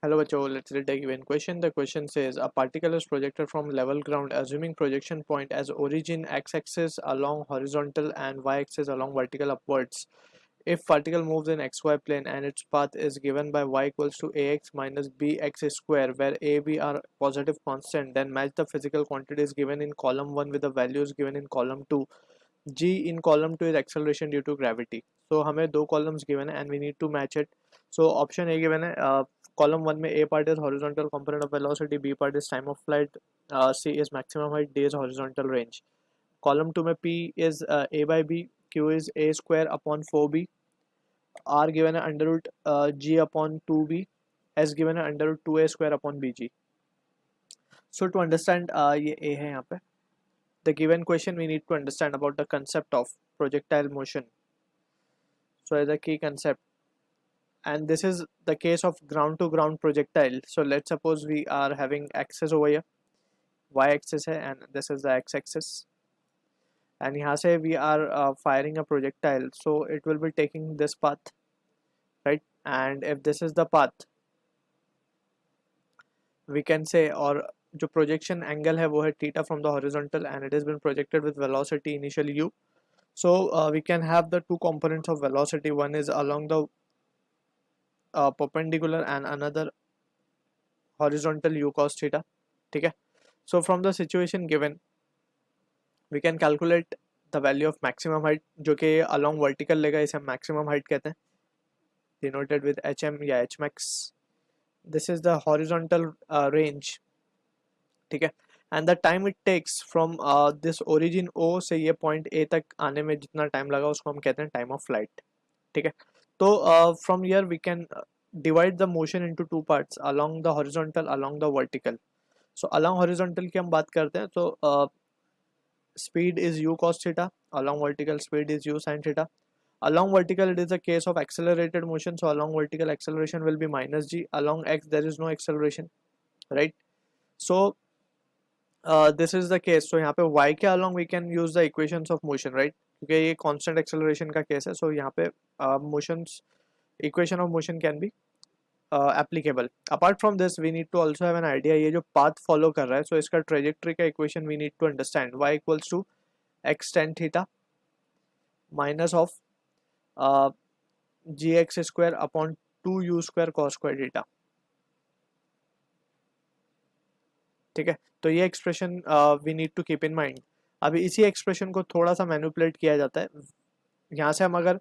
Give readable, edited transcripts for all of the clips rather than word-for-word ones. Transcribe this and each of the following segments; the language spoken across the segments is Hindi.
Hello, Bacho. Let's read the given question. The question says a particle is projected from level ground, assuming projection point as origin x-axis along horizontal and y-axis along vertical upwards. If particle moves in xy plane and its path is given by y equals to ax minus bx square, where a, b are positive constant, then match the physical quantities given in column 1 with the values given in column 2. G in column 2 is acceleration due to gravity. So हमें दो columns given है and we need to match it. So option A given है. Column 1 में A part is horizontal component of velocity, B part is time of flight, C is maximum height, D is horizontal range. Column 2 में P is A by B, Q is A square upon 4B, R given है under root G upon 2B, S given है under root 2A square upon BG. So to understand ये A है यहाँ पे. The given question we need to understand about the concept of projectile motion. So as a key concept, and this is the case of ground to ground projectile. So let's suppose we are having axis over here, y axis है and this is the x axis, and यहाँ से we are firing a projectile, so it will be taking this path, right? And if this is the path, we can say, और जो projection angle है वो है theta from the horizontal and it has been projected with velocity initially u. So we can have the two components of velocity. One is along the perpendicular and another horizontal u cos theta. ठीक है. So from the situation given, we can calculate the value of maximum height, जो कि along vertical लेगा, इसे हम maximum height कहते हैं, denoted with hm या hmax. This is the horizontal range. ठीक है. And the time it takes from this origin O से ये point A तक आने में जितना time लगा उसको हम कहते हैं time of flight. ठीक है. तो from here we can divide the motion into two parts, along the horizontal, along the vertical. So along horizontal की हम बात करते हैं, तो speed is u cos theta, along vertical speed is u sin theta. Along vertical it is a case of accelerated motion, so along vertical acceleration will be minus g. Along x there is no acceleration, right? So this is the case. So यहाँ पे y के along we can use the equations of motion, right? क्योंकि ये constant acceleration का case है, so यहाँ पे motions equation of motion can be applicable. Apart from this we need to also have an idea ये जो path follow कर रहा है, so इसका trajectory का equation we need to understand. Y equals to x tan theta minus of gx square upon 2u square cos square theta. ठीक है. तो ये expression we need to keep in mind. अभी इसी एक्सप्रेशन को थोड़ा सा मैनिपुलेट किया जाता है. यहाँ से हम अगर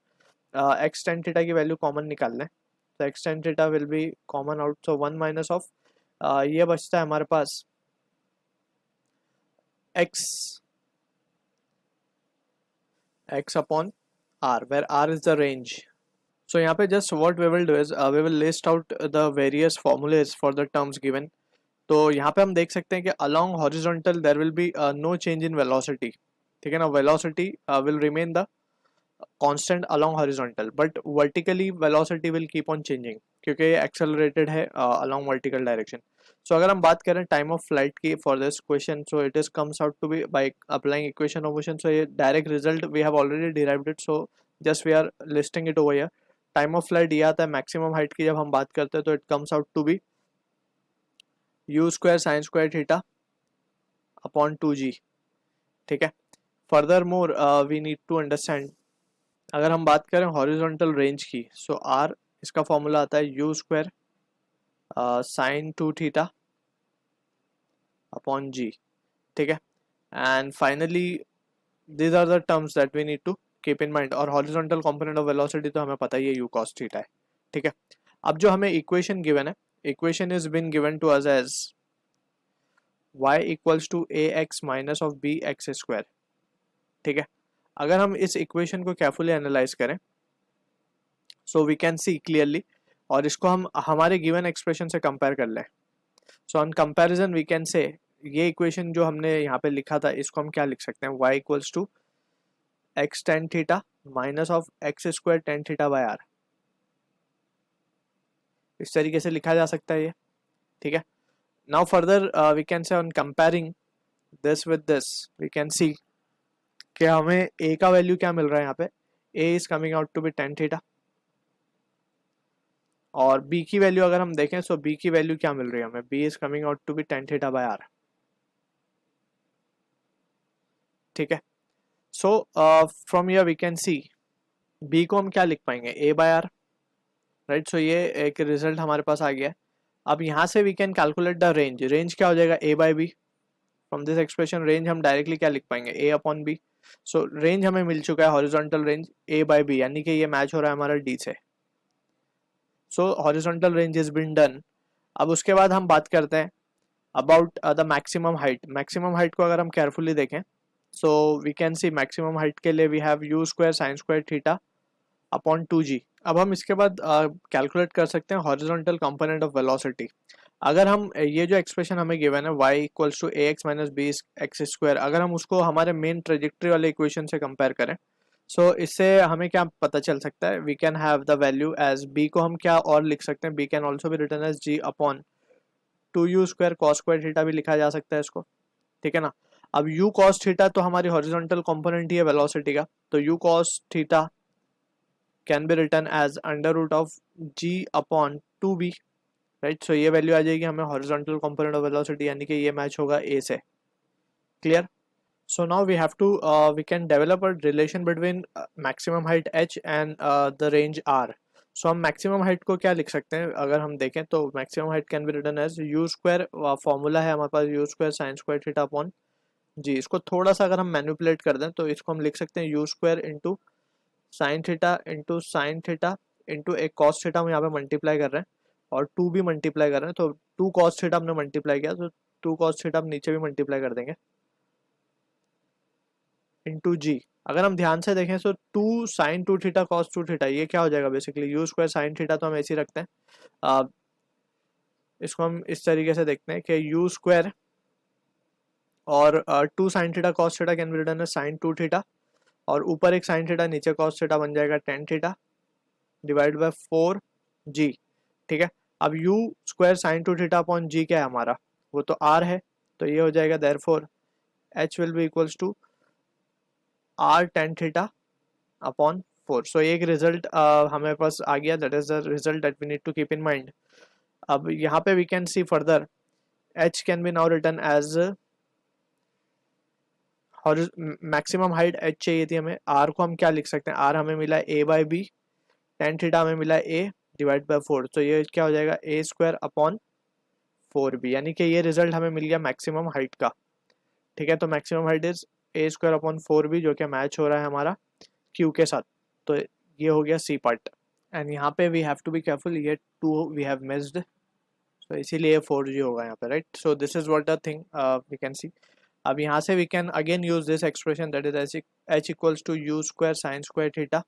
एक्स टेन थीटा की वैल्यू कॉमन निकाल लें, तो x tan theta will be common out, so 1 minus of ये बचता है हमारे पास x upon r, where r is the range. So यहाँ पे just what we will do is we will list out the various formulae for the terms given. तो यहाँ पे हम देख सकते हैं कि along horizontal there will be no change in velocity. ठीक है ना. velocity will remain the constant along horizontal, but vertically velocity will keep on changing क्योंकि ये accelerated है along vertical direction. So अगर हम बात करें time of flight की for this question, so it is comes out to be by applying equation of motion. So ये direct result we have already derived it, so just we are listing it over here. time of flight ये आता है maximum height की जब हम बात करते हैं, तो it comes out to be u square sin square theta upon 2g. ठीक है. Further more we need to understand, अगर हम बात करें हॉरिजॉन्टल रेंज की, सो आर इसका फॉर्मूला आता है u square sine 2 theta upon g. ठीक है. And finally these are the terms that we need to keep in mind. और हॉरिजॉन्टल कंपोनेंट ऑफ वेलोसिटी तो हमें पता ही है यू कॉस थीटा है. ठीक है. अब जो हमें इक्वेशन गिवन है, equation is been given to us as y equals to a x minus of b x square. ठीक है. अगर हम इस इक्वेशन को केयरफुली एनालाइज करें, so we can see clearly, और इसको हम हमारे गिवन एक्सप्रेशन से कंपेयर कर लें. So on comparison we can say ये इक्वेशन जो हमने यहाँ पे लिखा था, इसको हम क्या लिख सकते हैं, y equals to x tan theta minus of x square tan theta by r. इस तरीके से लिखा जा सकता है ये. ठीक है. Now further we can say on comparing this with this, we can see कि हमें a का वैल्यू क्या मिल रहा है यहाँ पे. a is coming out to be tan theta और b की वैल्यू अगर हम देखें, सो b की वैल्यू क्या मिल रही है हमें, b is coming out to be tan theta by r, ठीक है। So from here we can see b को हम क्या लिख पाएंगे, a by r, right. So ये एक रिजल्ट हमारे पास आ गया है। अब यहाँ से we can calculate the range, range क्या हो जाएगा, a by b। From this expression range हम डायरेक्टली क्या लिख पाएंगे, a upon b। So range हमें मिल चुका है, horizontal range a by b, यानी कि ये मैच हो रहा है हमारा d से। So horizontal range is been done. अब उसके बाद हम बात करते हैं about the maximum height. Maximum height को अगर हम केयरफुली देखें, so we can see maximum height के लिए we have u square sine square theta upon 2g। अब हम इसके बाद कैलकुलेट कर सकते हैं हॉरिजॉन्टल कंपोनेंट ऑफ वेलोसिटी। अगर हम ये जो एक्सप्रेशन हमें गिवन है y equals to ax minus b x square, अगर हम उसको हमारे मेन ट्रेजेक्ट्री वाले इक्वेशन से कंपेयर करें, सो इससे हमें क्या पता चल सकता है, we can have the value as b को हम क्या और लिख सकते हैं, b can also be written as g upon 2u square cos square theta भी लिखा जा सकता है इसको, ठीक है ना। अब u cos थीटा तो हमारी हॉरिजॉन्टल कंपोनेंट ही है वेलोसिटी का, तो u cos theta can be written as under root of g upon 2b, right. So ये वैल्यू आ जाएगी हमें हॉरिजॉन्टल कंपोनेंट ऑफ वेलोसिटी, यानी कि ये मैच होगा a से, clear. So now we have to we can develop a relation between maximum height h and the range r। So हम मैक्सिमम हाइट को क्या लिख सकते हैं, अगर हम देखें तो maximum height can be written as u square, formula है हमारे पास u square sine square theta upon g. इसको थोड़ा सा अगर हम मैनिपुलेट कर दें तो इसको हम लिख सकते हैं you square into sine theta into एक कॉस थीटा हम यहाँ पे मल्टीप्लाई कर रहे हैं और 2 भी मल्टीप्लाई कर रहे हैं, तो 2 कॉस थीटा हमने मल्टीप्लाई किया, तो 2 कॉस थीटा हम नीचे भी मल्टीप्लाई कर देंगे इंटू जी। अगर हम ध्यान से देखें तो 2 साइन 2 थीटा कॉस 2 थीटा, ये क्या हो जाएगा basically you square sine theta, तो हम ऐसे ही रखते हैं। इसको हम इस तरीके से देखते हैं कि यू स्क्वायर और 2 sine theta cos theta can be written as sine 2 theta, और ऊपर एक साइन थीटा नीचे कॉस थीटा बन जाएगा tan theta divide by 4g, ठीक है। अब u square sine 2 theta upon g क्या है हमारा, वो तो r है, तो ये हो जाएगा therefore h will be equals to r tan theta upon 4। So एक रिजल्ट हमें पास आ गया, that is the result that we need to keep in mind. अब यहाँ पे we can see further h can be now written as maximum height h चाहिए थी हमें, r को हम क्या लिख सकते हैं, r हमें मिला a by b, tan theta हमें मिला a डिवाइड बाय 4, तो ये क्या हो जाएगा a स्क्वायर अपॉन 4b, यानी कि ये रिजल्ट हमें मिल गया मैक्सिमम हाइट का, ठीक है। तो maximum height is a square upon 4b, जो कि मैच हो रहा है हमारा q के साथ, तो ये हो गया c पार्ट। एंड यहाँ पे we have to be careful, ये 2 वी हैव मिस्ड, तो इसीलिए 4g होगा यहाँ पे, right. So this is what the thing we can see. अब यहाँ से we can again use this expression, that is h equals to u square sine square theta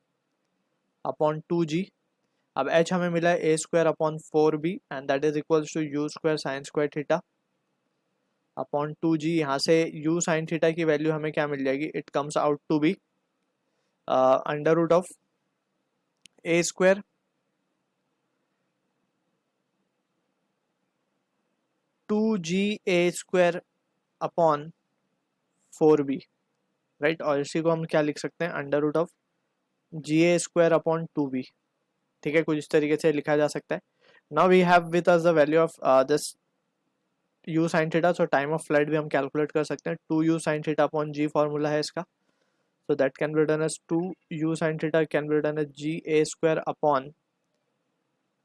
upon 2g। अब h हमें मिला है a square upon 4b and that is equals to u square sine square theta upon 2g। यहाँ से u साइन थीटा की वैल्यू हमें क्या मिल जाएगी, it comes out to be under root of a square 2ga square upon 4b, right. और इसी को हम क्या लिख सकते हैं, under root of ga square upon 2b, ठीक है, कुछ इस तरीके से लिखा जा सकता है। Now we have with us the value of this u sine theta, so time of flight भी हम कैलकुलेट कर सकते हैं, 2u sine theta upon g formula है इसका, so that can be written as 2u sin theta can be written as ga square upon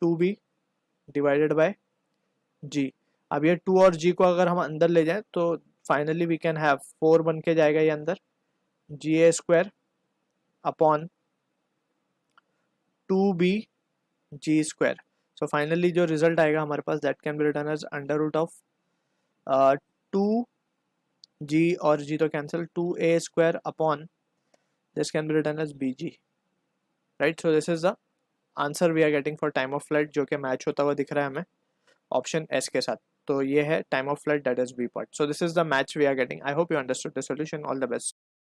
2b divided by g। अब ये 2 और g को अगर हम अंदर ले जाएं तो फाइनली वी कैन हैव 4 बन के जाएगा ये अंदर, ga square upon 2b g square. So finally जो रिजल्ट आएगा हमारे पास, that can be written as under root of 2g और g तो cancel, 2a square upon this can be written as bg, right। so this is the answer we are getting for time of flight, जो कि मैच होता हुआ दिख रहा है हमें ऑप्शन एस के साथ। तो ये है time of flight, that is b part. So this is the match we are getting. I hope you understood the solution. All the best.